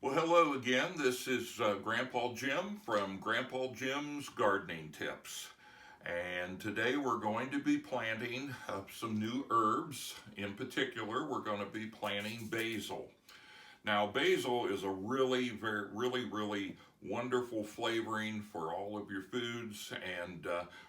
Well, hello again. This is Grandpa Jim from Grandpa Jim's Gardening Tips. And today we're going to be planting some new herbs. In particular, we're going to be planting basil. Now, basil is a really wonderful flavoring for all of your foods, and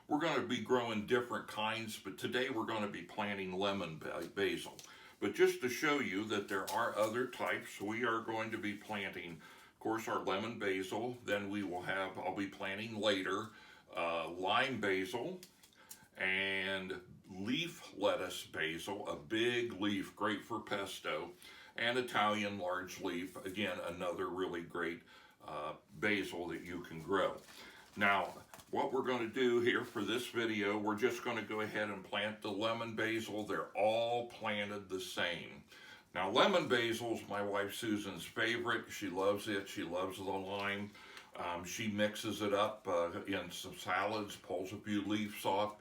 we're going to be growing different kinds, but today we're going to be planting lemon basil. But just to show you that there are other types, we are going to be planting, of course, our lemon basil. Then I'll be planting later lime basil and leaf lettuce basil, a big leaf, great for pesto, and Italian large leaf, again, another really great basil that you can grow. Now, what we're going to do here for this video, we're just going to go ahead and plant the lemon basil. They're all planted the same. Now, lemon basil is my wife Susan's favorite. She loves it. She loves the lime. She mixes it up in some salads, pulls a few leaves off.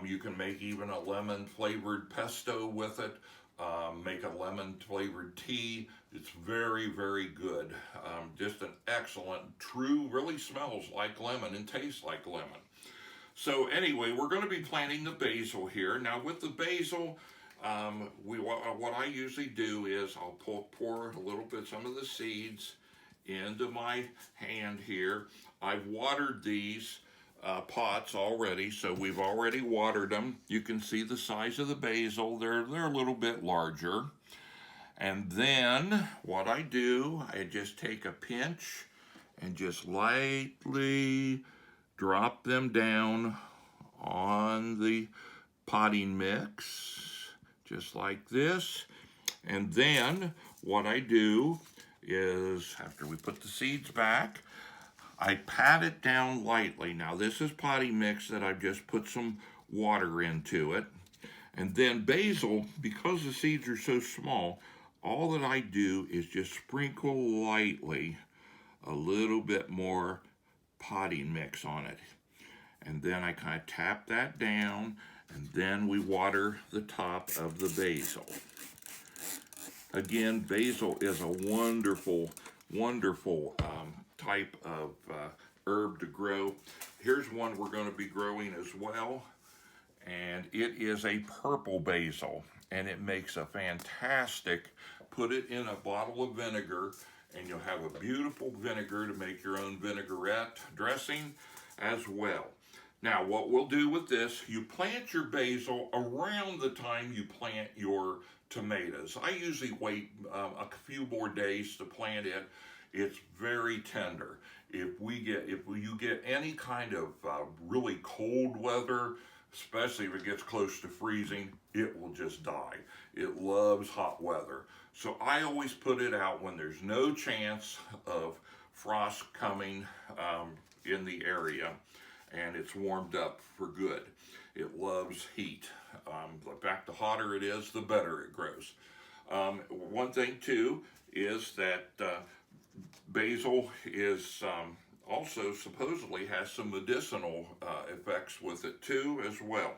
You can make even a lemon flavored pesto with it. Make a lemon flavored tea. It's very good. Just an excellent, true, really smells like lemon and tastes like lemon. So anyway, we're going to be planting the basil here. Now with the basil, what I usually do is I'll pour a little bit, some of the seeds into my hand here. I've watered these pots already, so we've already watered them. You can see the size of the basil. They're a little bit larger. And then what I do, I just take a pinch and just lightly drop them down on the potting mix, just like this. And then what I do is, after we put the seeds back, I pat it down lightly. Now this is potting mix that I've just put some water into it. And then basil, because the seeds are so small, all that I do is just sprinkle lightly a little bit more potting mix on it. And then I kind of tap that down, and then we water the top of the basil. Again, basil is a wonderful type of herb to grow. Here's one we're going to be growing as well, and it is a purple basil, and it makes a fantastic, put it in a bottle of vinegar, and you'll have a beautiful vinegar to make your own vinaigrette dressing as well. Now, what we'll do with this, you plant your basil around the time you plant your tomatoes. I usually wait a few more days to plant it. It's very tender. If you get any kind of really cold weather, especially if it gets close to freezing, it will just die. It loves hot weather. So I always put it out when there's no chance of frost coming in the area, and it's warmed up for good. It loves heat. In fact, the hotter it is, the better it grows. One thing too is that basil is also supposedly has some medicinal effects with it too as well.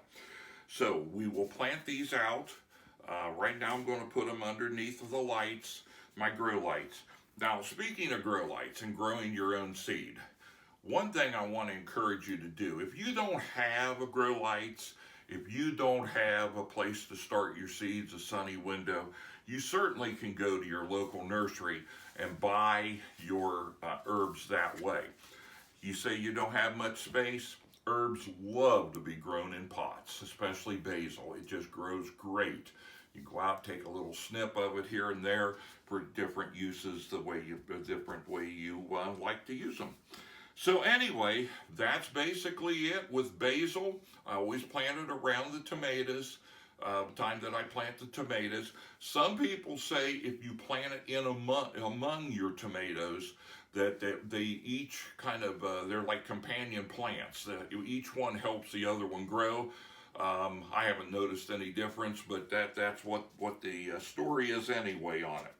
So we will plant these out. Right now I'm going to put them underneath the lights, my grow lights. Now, speaking of grow lights and growing your own seed, one thing I want to encourage you to do, if you don't have a grow lights, if you don't have a place to start your seeds, a sunny window, you certainly can go to your local nursery and buy your herbs that way. You say you don't have much space, herbs love to be grown in pots, especially basil. It just grows great. You go out, take a little snip of it here and there for different uses, the different way you like to use them. So anyway, that's basically it with basil. I always plant it around the tomatoes, time that I plant the tomatoes. Some people say if you plant it in among your tomatoes, that they each kind of, they're like companion plants. That each one helps the other one grow. I haven't noticed any difference, but that's what the story is anyway on it.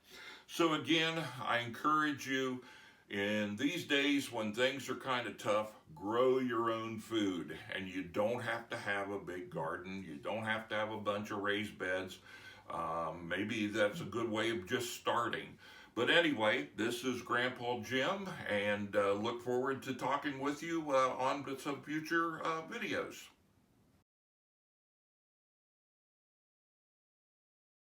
So again, I encourage you, in these days when things are kind of tough, grow your own food. And you don't have to have a big garden. You don't have to have a bunch of raised beds. Maybe that's a good way of just starting. But anyway, this is Grandpa Jim, and look forward to talking with you on some future videos.